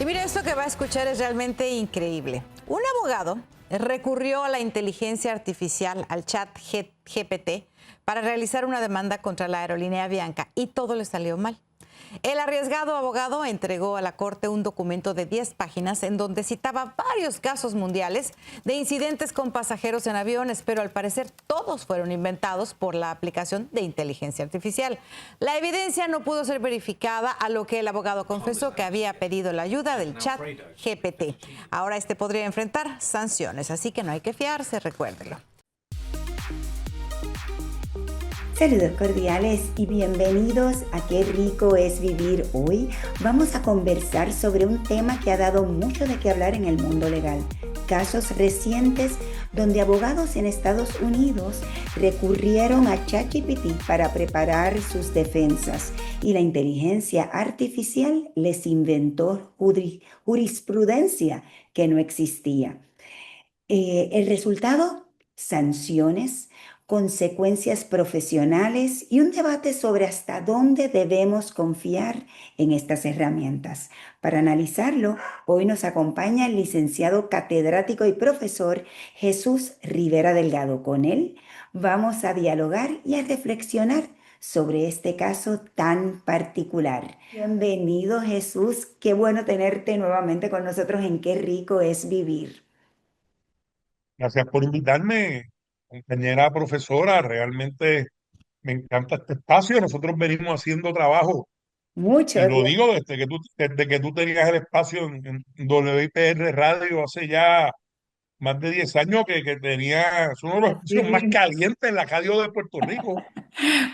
Y mire, esto que va a escuchar es realmente increíble. Un abogado recurrió a la inteligencia artificial, al chat GPT, para realizar una demanda contra la aerolínea Avianca y todo le salió mal. El arriesgado abogado entregó a la corte un documento de 10 páginas en donde citaba varios casos mundiales de incidentes con pasajeros en aviones, pero al parecer todos fueron inventados por la aplicación de inteligencia artificial. La evidencia no pudo ser verificada, a lo que el abogado confesó que había pedido la ayuda del chat GPT. Ahora este podría enfrentar sanciones, así que no hay que fiarse, recuérdelo. Saludos cordiales y bienvenidos a Qué rico es vivir. Hoy vamos a conversar sobre un tema que ha dado mucho de qué hablar en el mundo legal. Casos recientes donde abogados en Estados Unidos recurrieron a ChatGPT para preparar sus defensas y la inteligencia artificial les inventó jurisprudencia que no existía. El resultado, sanciones, consecuencias profesionales y un debate sobre hasta dónde debemos confiar en estas herramientas. Para analizarlo, hoy nos acompaña el licenciado catedrático y profesor Jesús Rivera Delgado. Con él vamos a dialogar y a reflexionar sobre este caso tan particular. Bienvenido, Jesús, qué bueno tenerte nuevamente con nosotros en Qué rico es vivir. Gracias por invitarme, compañera profesora. Realmente me encanta este espacio. Nosotros venimos haciendo trabajo, Mucho y lo tiempo. digo desde que tú tenías el espacio en WIPR Radio hace ya más de 10 años que tenía, es uno de los Así espacios más mismo. calientes en la radio de Puerto Rico.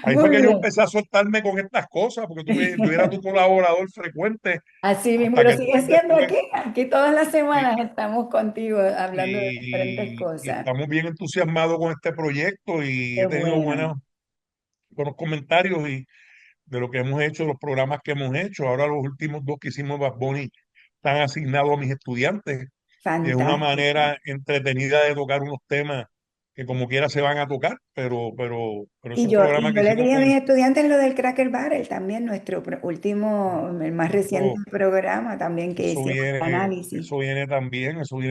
Ahí fue Muy que yo bien. empecé a soltarme con estas cosas, porque yo era tu colaborador frecuente, Así mismo, y hasta lo que tú sigue siendo después. aquí. Aquí todas las Y, semanas estamos contigo hablando de diferentes y cosas. estamos bien entusiasmados con este proyecto y Qué he tenido bueno. buenos comentarios de lo que hemos hecho, los programas que hemos hecho. Ahora los últimos dos que hicimos Bad Bunny están asignados a mis estudiantes y es una Fantástico. manera entretenida de tocar unos temas que como quiera se van a tocar, pero Y ese yo, programa y que yo le hicimos dije a con mis estudiantes lo del Cracker Barrel también, nuestro último, el más reciente otro, programa también que eso hicimos de viene, análisis. eso viene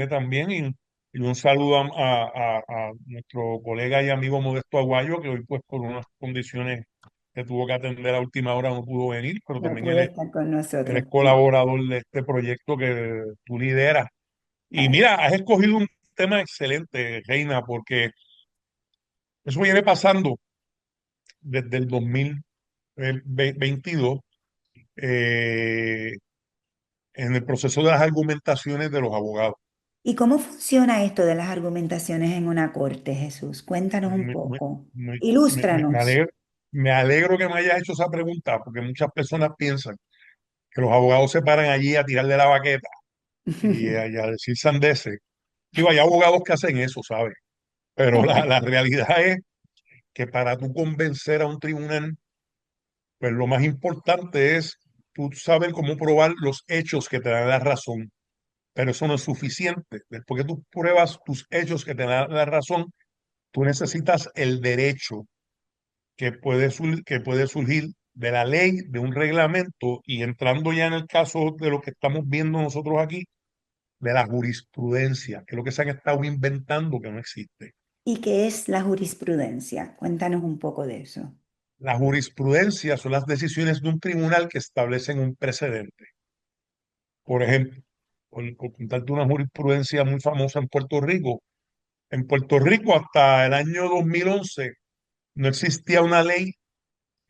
también y un saludo a nuestro colega y amigo Modesto Aguayo, que hoy pues por unas condiciones que tuvo que atender a última hora no pudo venir, pero No también pudo estar con él nosotros. es colaborador de este proyecto que tú lideras. Y mira, has escogido un tema excelente, Reina, porque eso viene pasando desde el 2022 eh, en el proceso de las argumentaciones de los abogados. ¿Y cómo funciona esto de las argumentaciones en una corte, Jesús? Cuéntanos un Me, me- poco. me- me Ilústranos. alegro que me hayas hecho esa pregunta, porque muchas personas piensan que los abogados se paran allí a tirar de la baqueta y a decir sandeces. Digo, hay abogados que hacen eso, ¿sabes? Pero la realidad es que para tú convencer a un tribunal, pues lo más importante es tú saber cómo probar los hechos que te dan la razón, pero eso no es suficiente. Después que tú pruebas tus hechos que te dan la razón, tú necesitas el derecho que puede surgir de la ley, de un reglamento, y entrando ya en el caso de lo que estamos viendo nosotros aquí, de la jurisprudencia, que es lo que se han estado inventando que no existe. ¿Y qué es la jurisprudencia? Cuéntanos un poco de eso. La jurisprudencia son las decisiones de un tribunal que establecen un precedente. Por ejemplo, por contarte una jurisprudencia muy famosa en Puerto Rico hasta el año 2011 no existía una ley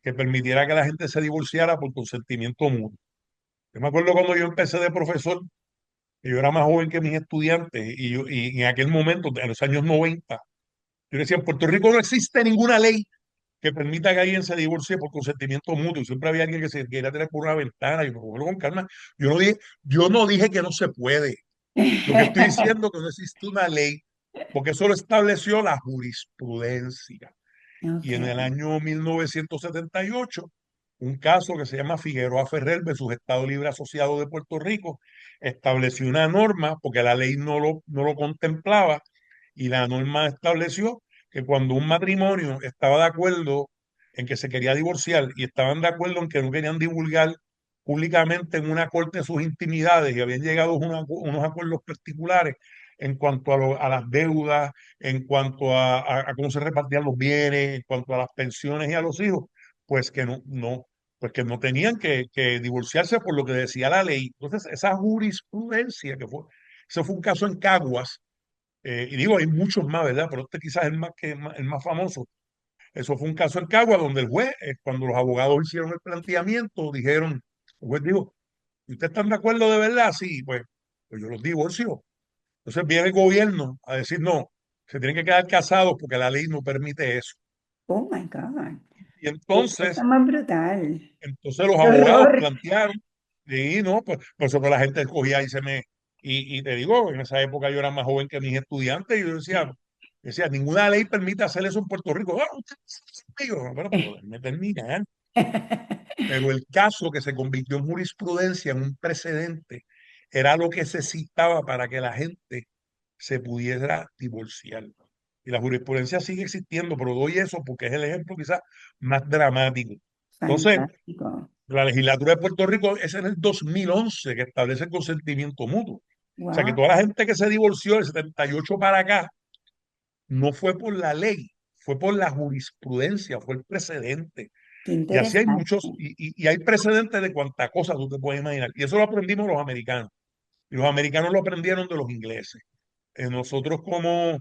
que permitiera que la gente se divorciara por consentimiento mutuo. Yo me acuerdo cuando yo empecé de profesor, que yo era más joven que mis estudiantes, y en aquel momento, en los años 90, yo decía, en Puerto Rico no existe ninguna ley que permita que alguien se divorcie por consentimiento mutuo. Y siempre había alguien que se quería tirar por una ventana. Y yo, "Cógelo con calma. Yo no dije que no se puede. Lo que estoy diciendo es que no existe una ley, porque eso lo estableció la jurisprudencia. Ok. Y en el año 1978, un caso que se llama Figueroa Ferrer versus Estado Libre Asociado de Puerto Rico estableció una norma, porque la ley no lo contemplaba, y la norma estableció que cuando un matrimonio estaba de acuerdo en que se quería divorciar y estaban de acuerdo en que no querían divulgar públicamente en una corte sus intimidades y habían llegado a unos acuerdos particulares en cuanto a las deudas, en cuanto a cómo se repartían los bienes, en cuanto a las pensiones y a los hijos, pues que pues que no tenían que divorciarse por lo que decía la ley. Entonces, esa jurisprudencia eso fue un caso en Caguas, y digo, hay muchos más, ¿verdad? Pero este quizás es el más famoso. Eso fue un caso en Caguas donde el juez, cuando los abogados hicieron el planteamiento, dijeron, el juez dijo, ¿ustedes están de acuerdo de verdad? Sí, pues yo los divorcio. Entonces viene el gobierno a decir, no, se tienen que quedar casados porque la ley no permite eso. Oh my God. Y Qué cosa entonces, más brutal. entonces los Qué abogados horror. plantearon, y no, pues por eso que la gente escogía y te digo, en esa época yo era más joven que mis estudiantes y yo decía, ninguna ley permite hacer eso en Puerto Rico. Ah, usted es amigo. Bueno, pero déjeme terminar. Pero el caso que se convirtió en jurisprudencia, en un precedente, era lo que se citaba para que la gente se pudiera divorciar. Y la jurisprudencia sigue existiendo, pero doy eso porque es el ejemplo quizás más dramático. Entonces, Fantástico. la legislatura de Puerto Rico es en el 2011 que establece el consentimiento mutuo. O sea que Wow, toda la gente que se divorció del 78 para acá no fue por la ley, fue por la jurisprudencia, fue el precedente. qué Y así hay interesante. muchos, y hay precedentes de cuánta cosa tú te puedes imaginar. Y eso lo aprendimos los americanos. Y los americanos lo aprendieron de los ingleses. Nosotros como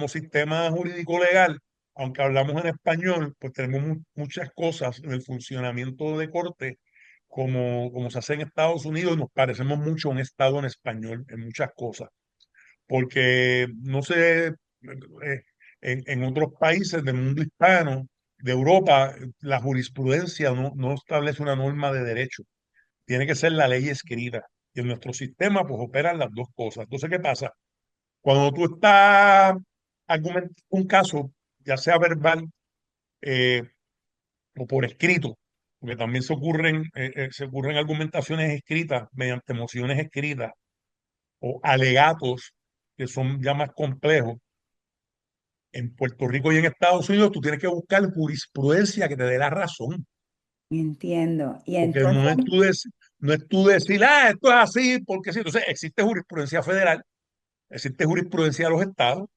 sistema jurídico legal, aunque hablamos en español, pues tenemos muchas cosas en el funcionamiento de corte, como se hace en Estados Unidos, y nos parecemos mucho a un estado en español en muchas cosas. Porque, no sé, en otros países del mundo hispano, de Europa, la jurisprudencia no establece una norma de derecho. Tiene que ser la ley escrita. Y en nuestro sistema, pues operan las dos cosas. Entonces, ¿qué pasa? Cuando tú estás argumentando un caso, ya sea verbal eh, o por escrito, porque también se ocurren argumentaciones escritas mediante mociones escritas o alegatos que son ya más complejos. En Puerto Rico y en Estados Unidos, tú tienes que buscar jurisprudencia que te dé la razón, Entiendo. Y porque entonces, no es tú decir, esto es así, porque sí. Entonces, existe jurisprudencia federal, existe jurisprudencia de los estados.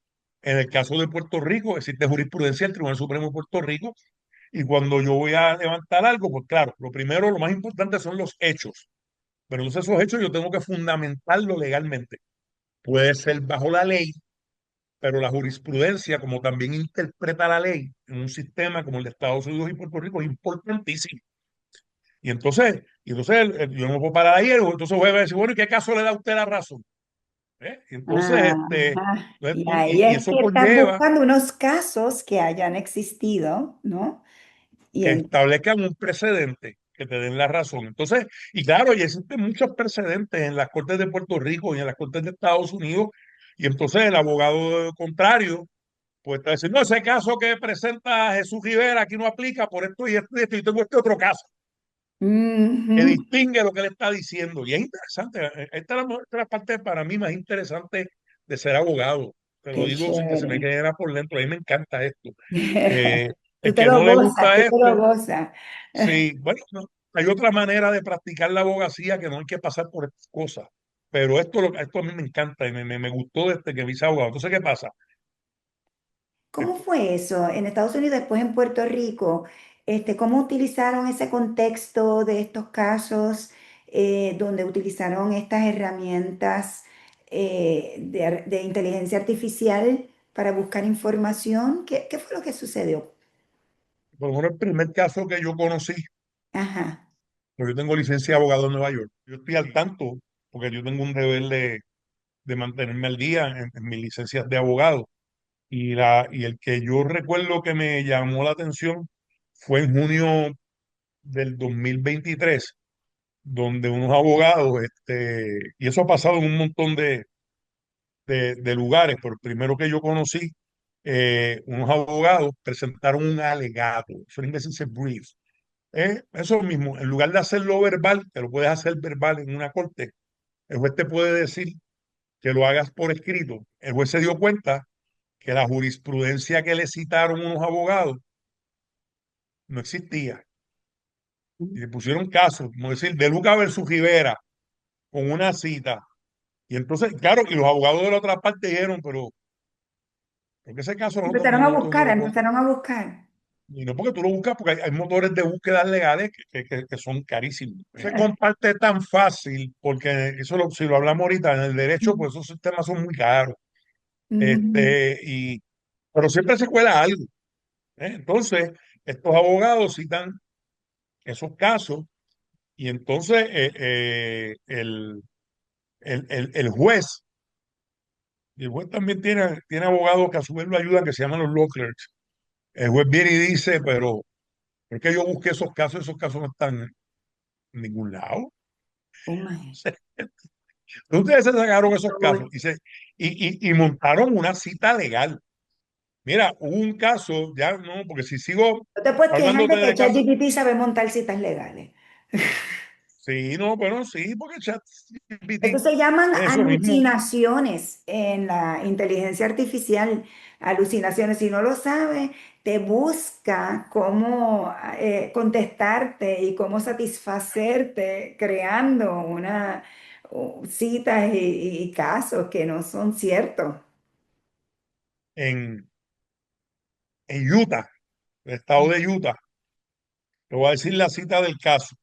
En el caso de Puerto Rico, existe jurisprudencia del Tribunal Supremo de Puerto Rico. Y cuando yo voy a levantar algo, pues claro, lo primero, lo más importante son los hechos. Pero entonces esos hechos yo tengo que fundamentarlo legalmente. Puede ser bajo la ley, pero la jurisprudencia, como también interpreta la ley en un sistema como el de Estados Unidos y Puerto Rico, es importantísimo. Y entonces yo no me puedo parar ahí, entonces voy a decir, bueno, ¿y qué caso le da a usted la razón? Y entonces, ajá, y ahí y es eso que estás conlleva buscando unos casos que hayan existido, ¿no? Y que en, establezcan un precedente, que te den la razón. Entonces, y claro, y existen muchos precedentes en las Cortes de Puerto Rico y en las Cortes de Estados Unidos, y entonces el abogado contrario pues está diciendo, no, ese caso que presenta Jesús Rivera aquí no aplica por esto y esto y esto, y tengo este otro caso que Ujú, distingue lo que le está diciendo. Y es interesante, esta es la parte para mí más interesante de ser abogado. Te lo qué digo sin que se me chévere. quede nada por dentro, a mí me encanta esto. Eh, Tú el te que lo no le gozas, gusta tú te lo esto, gozas. sí, bueno, no, hay otra manera de practicar la abogacía que no hay que pasar por estas cosas. Pero esto a mí me encanta y me gustó desde que me hice abogado. Entonces, ¿qué pasa? ¿Cómo fue eso en Estados Unidos, después en Puerto Rico? ¿Cómo utilizaron ese contexto de estos casos donde utilizaron estas herramientas de inteligencia artificial para buscar información? ¿Qué fue lo que sucedió? Por lo menos el primer caso que yo conocí, Ajá. pues yo tengo licencia de abogado en Nueva York. Yo estoy al tanto porque yo tengo un deber de mantenerme al día en mis licencias de abogado. Y el que yo recuerdo que me llamó la atención fue en junio del 2023, donde unos abogados, y eso ha pasado en un montón de lugares, pero el primero que yo conocí, unos abogados presentaron un alegato, eso en inglés se dice brief. Eso mismo, en lugar de hacerlo verbal, que lo puedes hacer verbal en una corte, el juez te puede decir que lo hagas por escrito. El juez se dio cuenta que la jurisprudencia que le citaron unos abogados no existía. Y le pusieron casos, como decir, De Luca versus Rivera, con una cita. Y entonces, claro, y los abogados de la otra parte dijeron, pero porque ese caso nosotros Empezaron a buscar, no lo podemos. empezaron a buscar. Y no porque tú lo buscas, porque hay motores de búsqueda legales que son carísimos. Se comparte tan fácil, porque si lo hablamos ahorita en el derecho, pues esos sistemas son muy caros. Ujú. Este, pero siempre se cuela algo. Entonces, estos abogados citan esos casos y entonces el juez, y el juez también tiene abogados que a su vez lo ayudan, que se llaman los law clerks. El juez viene y dice, pero es que yo busqué esos casos no están en ningún lado. Oh my. Ustedes se sacaron esos casos Lord. y montaron una cita legal. Mira, hubo un caso, ya no, porque si sigo No te puedes quejar hablándote de que de casos, ChatGPT sabe montar citas legales. sí, no, bueno, sí, porque Eso ChatGPT se llaman es eso mismo. alucinaciones en la inteligencia artificial. Alucinaciones. Si no lo sabes, te busca cómo contestarte y cómo satisfacerte creando una citas y casos que no son ciertos. En, en Utah, el estado de Utah, te voy a decir la cita del caso.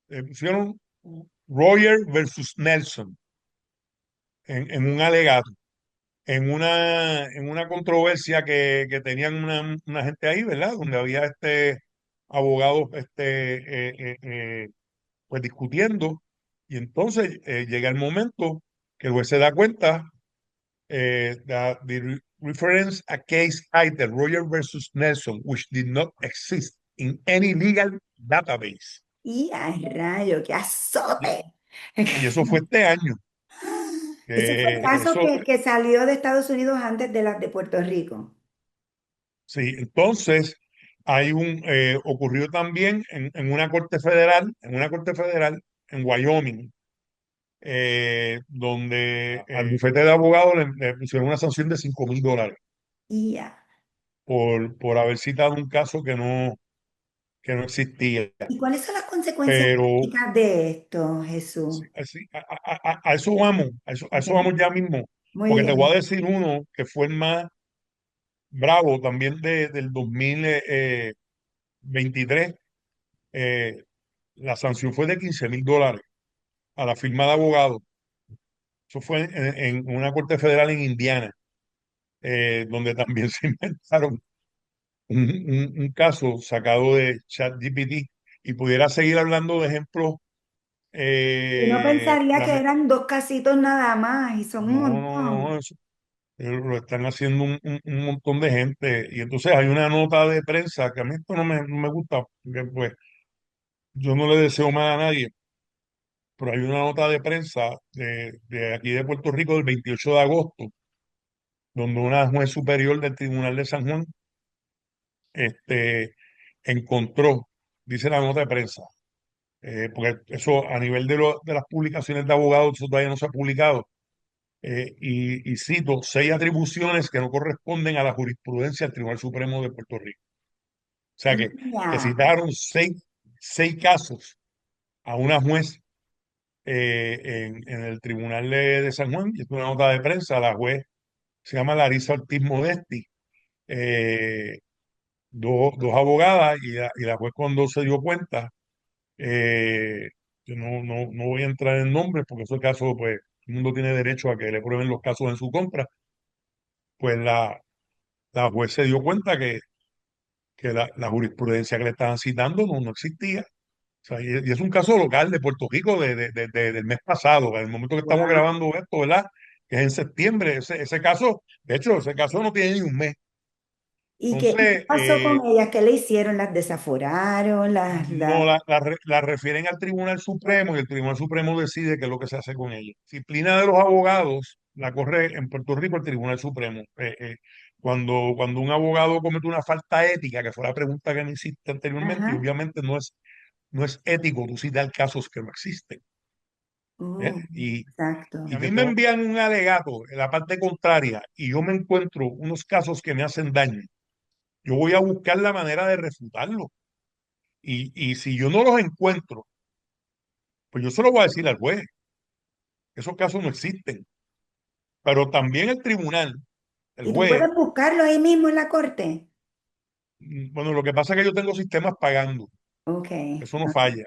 Pusieron Roger versus Nelson en un alegato, en una controversia que tenían una gente ahí, ¿verdad? Donde había abogados pues discutiendo. Y entonces llega el momento que el juez se da cuenta that the reference a case titled Roger versus Nelson, which did not exist in any legal database. Y a rayo, qué Y, azote. y eso fue este año. Ese fue el caso Eso, que salió de Estados Unidos antes de las de Puerto Rico. sí, entonces ocurrió también en una corte federal en Wyoming, donde al bufete de abogados le pusieron una sanción de $5,000 Y ya. por haber citado un caso que no existía. ¿Y cuáles son las consecuencias Pero prácticas de esto, Jesús? sí, a eso vamos, a eso Ok, vamos ya mismo, muy porque te voy a bien. decir uno que fue el más bravo también del 2023. eh, la sanción fue de $15,000 a la firma de abogados. Eso fue en una corte federal en Indiana, donde también se inventaron un caso sacado de ChatGPT y pudiera seguir hablando de ejemplos. Uno eh, pensaría que lame- eran dos casitos nada más y son un no, no, montón. no, lo están haciendo un montón de gente. Y entonces hay una nota de prensa que a mí esto no me gusta, porque pues yo no le deseo mal a nadie, pero hay una nota de prensa de aquí de Puerto Rico del 28 de agosto, donde una juez superior del Tribunal de San Juan este, encontró, dice la nota de prensa, porque eso a nivel de las publicaciones de abogados, eso todavía no se ha publicado, y cito, 6 atribuciones que no corresponden a la jurisprudencia del Tribunal Supremo de Puerto Rico. O sea que Ya. citaron seis casos a una juez en el Tribunal de San Juan, y es una nota de prensa, la juez se llama Larisa Ortiz Modesti, eh, dos abogadas, y la juez cuando se dio cuenta, eh, yo no voy a entrar en nombres porque esos casos, pues, el mundo tiene derecho a que le prueben los casos en su contra, pues la juez se dio cuenta que la jurisprudencia que le estaban citando no existía. O sea, y es un caso local de Puerto Rico del mes pasado, en el momento que estamos Wow. grabando esto, ¿verdad? Que es en septiembre. Ese caso, de hecho, ese caso no tiene ni un mes. ¿Y qué Entonces, pasó con ellas? ¿Qué le hicieron? ¿Las desaforaron? no la refieren al Tribunal Supremo y el Tribunal Supremo decide qué es lo que se hace con ella. Disciplina de los abogados la corre en Puerto Rico el Tribunal Supremo. Cuando un abogado comete una falta ética, que fue la pregunta que me hiciste anteriormente, y Ajá. obviamente no es ético tú citar casos que no existen. Oh, Y exacto. a mí me envían un alegato en la parte contraria y yo me encuentro unos casos que me hacen daño. Yo voy a buscar la manera de refutarlo. Y si yo no los encuentro, pues yo se lo voy a decir al juez. Esos casos no existen. Pero también el tribunal, el Y tú juez, puedes buscarlo ahí mismo en la corte. bueno, lo que pasa es que yo tengo sistemas pagando. Ok. Eso no falla.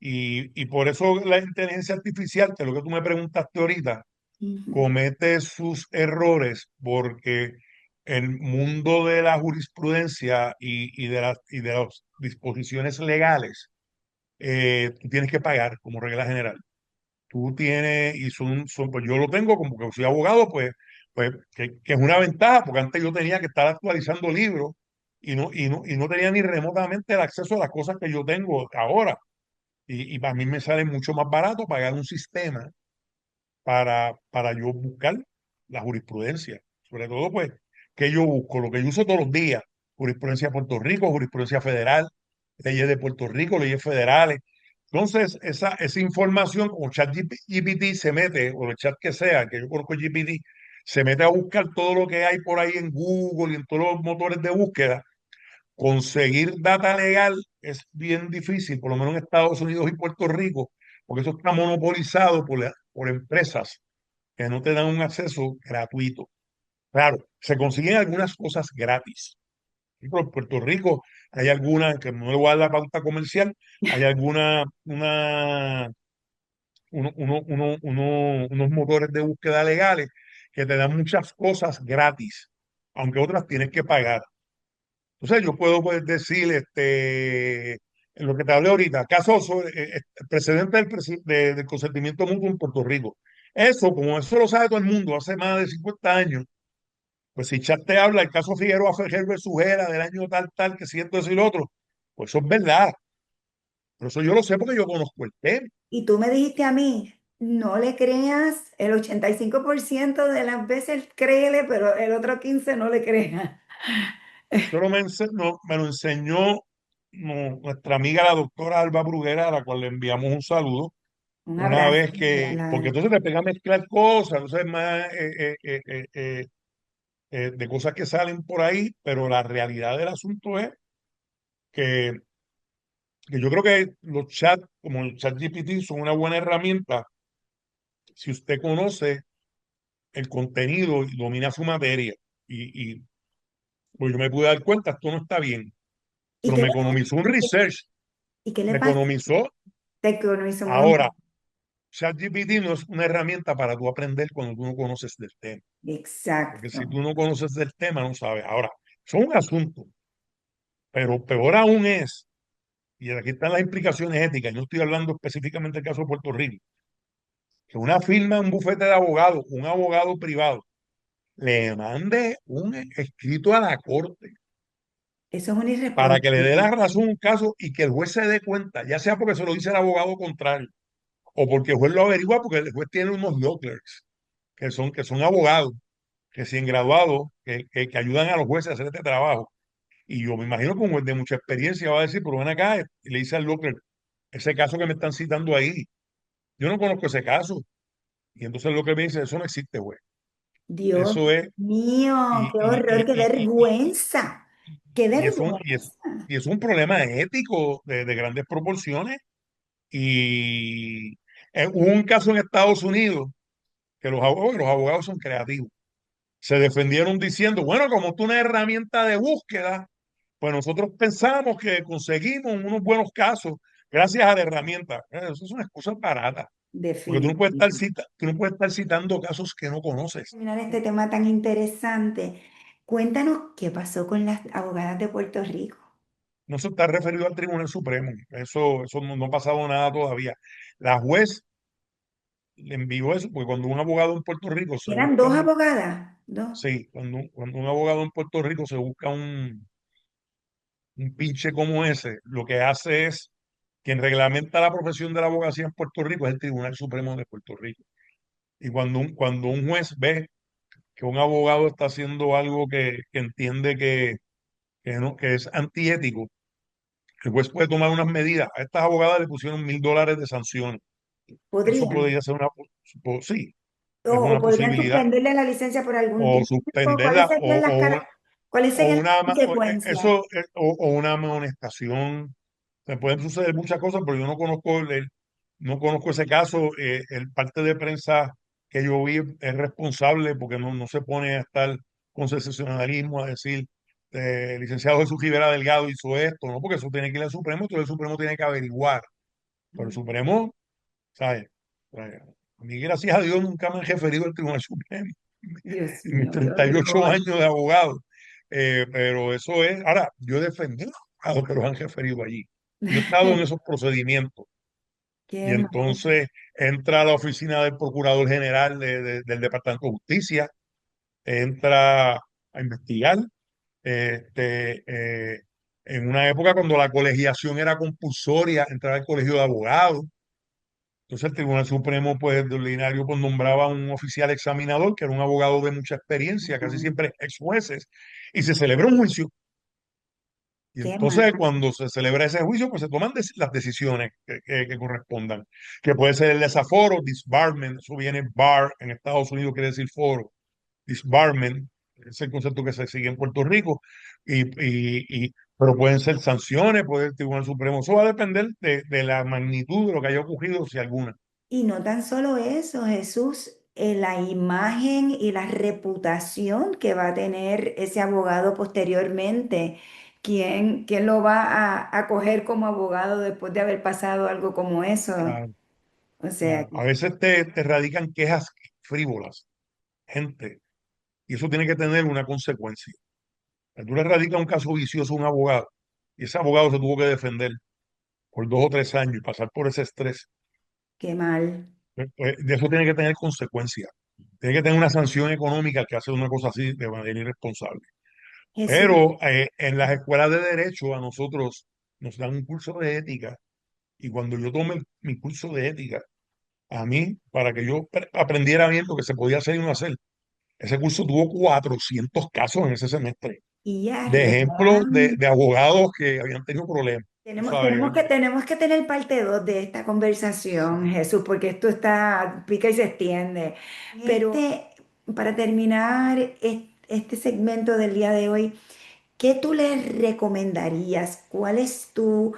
Y por eso la inteligencia artificial, que es lo que tú me preguntaste ahorita, Ujú, comete sus errores porque el mundo de la jurisprudencia y de las disposiciones legales, tú tienes que pagar como regla general. Tú tienes, y pues yo lo tengo como que soy abogado, pues que es una ventaja, porque antes yo tenía que estar actualizando libros y no tenía ni remotamente el acceso a las cosas que yo tengo ahora. Y para mí me sale mucho más barato pagar un sistema para yo buscar la jurisprudencia. Sobre todo, pues, que yo busco, lo que yo uso todos los días, jurisprudencia de Puerto Rico, jurisprudencia federal, leyes de Puerto Rico, leyes federales. Entonces, esa información, como ChatGPT se mete, o el chat que sea, que yo conozco GPT, se mete a buscar todo lo que hay por ahí en Google y en todos los motores de búsqueda. Conseguir data legal es bien difícil, por lo menos en Estados Unidos y Puerto Rico, porque eso está monopolizado por empresas que no te dan un acceso gratuito. Claro, se consiguen algunas cosas gratis. Por Puerto Rico hay algunas, que no le voy a dar la pauta comercial, hay unos motores de búsqueda legales que te dan muchas cosas gratis, aunque otras tienes que pagar. Entonces yo puedo pues, decir, en lo que te hablé ahorita, casos sobre precedente del consentimiento mutuo en Puerto Rico. Eso, como eso lo sabe todo el mundo hace más de 50 años, pues si Chat te habla, el caso Figueroa Ferrer versus Sujera del año tal, tal, que siento eso y lo otro, pues eso es verdad. Pero eso yo lo sé porque yo conozco el tema. Y tú me dijiste a mí, no le creas, el 85% de las veces créele, pero el otro 15 no le creas. Me lo enseñó nuestra amiga la doctora Alba Bruguera, a la cual le enviamos un saludo. Un Una abrazo vez para que, la porque Alba. entonces te pega a mezclar cosas, entonces más de cosas que salen por ahí, pero la realidad del asunto es que, que yo creo que los chats, como el chat GPT, son una buena herramienta si usted conoce el contenido y domina su materia. Y pues yo me pude dar cuenta, esto no está bien, ¿Y pero qué me le, economizó un research, y qué le me pasa? economizó. Te economizo Ahora, mucho. ChatGPT no es una herramienta para tú aprender cuando tú no conoces del tema, porque Exacto. si tú no conoces del tema, no sabes. Ahora, son un asunto, pero peor aún es, y aquí están las implicaciones éticas, yo no estoy hablando específicamente del caso de Puerto Rico, que una firma, un bufete de abogados, un abogado privado, le mande un escrito a la corte Eso es una para que le dé irresponsabilidad. la razón a un caso y que el juez se dé cuenta, ya sea porque se lo dice el abogado contrario, o porque el juez lo averigua, porque el juez tiene unos law clerks, que son abogados, recién graduados, que ayudan a los jueces a hacer este trabajo. Y yo me imagino que un juez de mucha experiencia va a decir, pero ven acá, y le dice al law clerk, ese caso que me están citando ahí, yo no conozco ese caso. Y entonces lo que me dice, eso no existe, güey. Dios Eso es, mío, y, qué y, horror, y, qué y, y, y, vergüenza. Qué y es un, y es, vergüenza. y es un problema ético de grandes proporciones. Y hubo un caso en Estados Unidos que los abogados son creativos. Se defendieron diciendo, bueno, como tú una herramienta de búsqueda, pues nosotros pensamos que conseguimos unos buenos casos gracias a la herramienta. Eso es una excusa barata, porque Definitivo. tú no puedes estar citando casos que no conoces. Terminar este tema tan interesante. Cuéntanos qué pasó con las abogadas de Puerto Rico. No se está referido al Tribunal Supremo. Eso no ha pasado nada todavía. La juez le envió eso, porque cuando un abogado en Puerto Rico se Eran busca dos abogadas, dos. sí, cuando un abogado en Puerto Rico se busca un pinche como ese, lo que hace es quien reglamenta la profesión de la abogacía en Puerto Rico es el Tribunal Supremo de Puerto Rico. Y cuando un juez ve que un abogado está haciendo algo que entiende que es antiético, el juez puede tomar unas medidas. A estas abogadas le pusieron $1,000 de sanciones. Eso Podrían. podría ser sí, es O una podrían posibilidad. suspenderle la licencia por algún O tiempo. suspenderla ¿Cuáles serían las o cara- ¿Cuáles o serían una, las consecuencias? o una amonestación. Se pueden suceder muchas cosas, pero yo no conozco no conozco ese caso. El parte de prensa que yo vi es responsable porque no se pone a estar con sensacionalismo a decir licenciado Jesús Rivera Delgado hizo esto, ¿no? Porque eso tiene que ir al Supremo, entonces el Supremo tiene que averiguar. Pero el Supremo, ¿sabes? A mí, gracias a Dios, nunca me han referido al Tribunal Supremo Dios en mis mío, qué 38 horror. años de abogado. Pero eso es, ahora, yo he defendido a los que los han referido allí. Yo he estado en esos procedimientos y Qué mal. entonces entra a la oficina del Procurador General del Departamento de Justicia, entra a investigar. Este, en una época cuando la colegiación era compulsoria, entrar al colegio de abogados. Entonces el Tribunal Supremo, pues de ordinario, pues nombraba a un oficial examinador, que era un abogado de mucha experiencia, casi Ujú. siempre ex jueces, y se celebra un juicio. Y Qué mal. entonces cuando se celebra ese juicio, pues se toman las decisiones que correspondan, que puede ser el desaforo, disbarment, eso viene bar, en Estados Unidos quiere decir foro, disbarment, es el concepto que se sigue en Puerto Rico, pero pueden ser sanciones, puede el Tribunal Supremo, eso va a depender de la magnitud de lo que haya ocurrido, si alguna. Y no tan solo eso, Jesús, la imagen y la reputación que va a tener ese abogado posteriormente. ¿Quién lo va a coger como abogado después de haber pasado algo como eso? Ah, O sea, claro. A veces te radican quejas frívolas, gente, y eso tiene que tener una consecuencia. Tú le radicas un caso vicioso a un abogado, y ese abogado se tuvo que defender por 2 o 3 años y pasar por ese estrés. qué mal. Pues, de eso tiene que tener consecuencias. Tiene que tener una sanción económica que hace una cosa así de manera irresponsable. Jesús, Pero en las escuelas de derecho a nosotros nos dan un curso de ética, y cuando yo tomé mi curso de ética, a mí, para que yo aprendiera bien lo que se podía hacer y no hacer, ese curso tuvo 400 casos en ese semestre, y ya de ejemplos de abogados que habían tenido problemas. Tú tenemos, sabes, tenemos que tener parte 2 de esta conversación, sí. Jesús, porque esto está, pica y se extiende. Pero para terminar este segmento del día de hoy, ¿qué tú les recomendarías? ¿Cuál es tu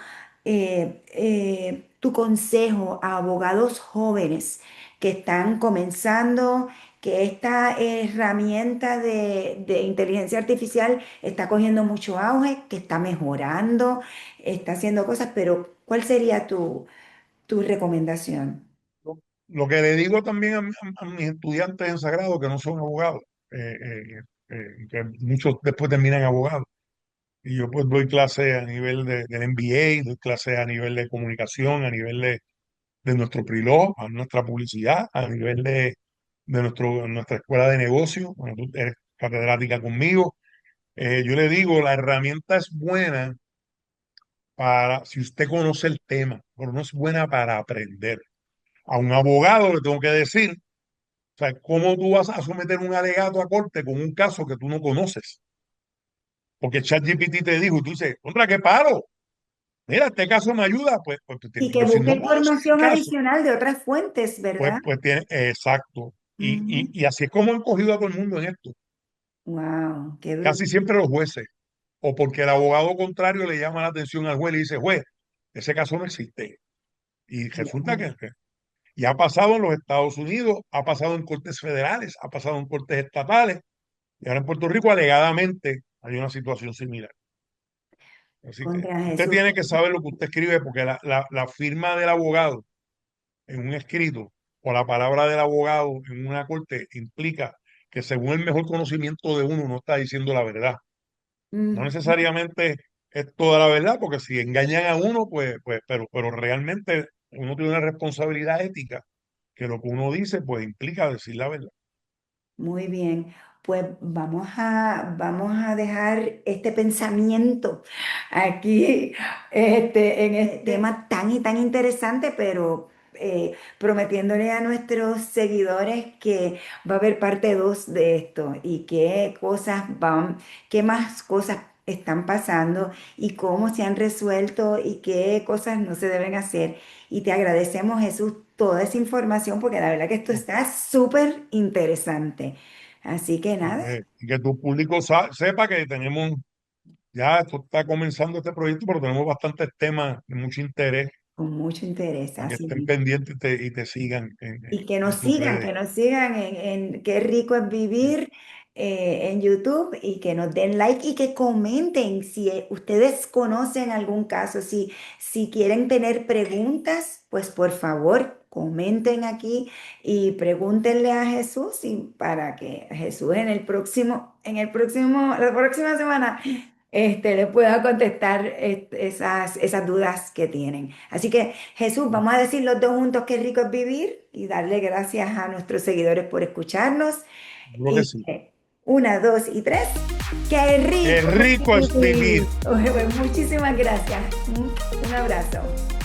consejo a abogados jóvenes que están comenzando, que esta herramienta de inteligencia artificial está cogiendo mucho auge, que está mejorando, está haciendo cosas, pero ¿cuál sería tu recomendación? Lo que le digo también a mis estudiantes en Sagrado que no son abogados, que muchos después terminan abogados. Y yo pues doy clase a nivel del MBA, doy clase a nivel de comunicación, a nivel de nuestro pre-law, a nuestra publicidad, a nivel de nuestra escuela de negocio. Bueno, tú eres catedrática conmigo. Yo le digo, la herramienta es buena para si usted conoce el tema, pero no es buena para aprender. A un abogado le tengo que decir, o sea, ¿cómo tú vas a someter un alegato a corte con un caso que tú no conoces? Porque ChatGPT te dijo y tú dices, ¿contra qué paro? Mira, este caso me ayuda, Y que pero si busque no conoces el información caso, adicional de otras fuentes, ¿verdad? pues tiene, exacto. Y así es como han cogido a todo el mundo en esto. Wow, qué Casi brutal. siempre los jueces, o porque el abogado contrario le llama la atención al juez y le dice, juez, ese caso no existe. Y resulta y ha pasado en los Estados Unidos, ha pasado en cortes federales, ha pasado en cortes estatales, y ahora en Puerto Rico alegadamente hay una situación similar. Así que Contra usted Jesús. tiene que saber lo que usted escribe, porque la firma del abogado en un escrito o la palabra del abogado en una corte implica que según el mejor conocimiento de uno no está diciendo la verdad. No Mm, necesariamente es toda la verdad, porque si engañan a uno, pero realmente uno tiene una responsabilidad ética, que lo que uno dice, pues implica decir la verdad. muy bien, pues vamos a dejar este pensamiento aquí en este tema tan y tan interesante, pero prometiéndole a nuestros seguidores que va a haber parte 2 de esto y qué más cosas están pasando y cómo se han resuelto y qué cosas no se deben hacer. Y te agradecemos, Jesús, toda esa información porque la verdad que esto está súper interesante. Así que nada, Y que tu público sepa que tenemos, ya esto está comenzando este proyecto, pero tenemos bastantes temas de mucho interés con mucho interés, para que así estén mismo. pendientes y te sigan Y en tus que redes. nos sigan en Qué rico es vivir en YouTube y que nos den like y que comenten si ustedes conocen algún caso, si quieren tener preguntas, pues por favor comenten aquí y pregúntenle a Jesús y para que Jesús la próxima semana le pueda contestar esas dudas que tienen. Así que Jesús, vamos a decir los dos juntos qué rico es vivir y darle gracias a nuestros seguidores por escucharnos. Creo que Y sí. una, dos y tres, qué Qué rico rico es es vivir. vivir. Muchísimas gracias. Un abrazo.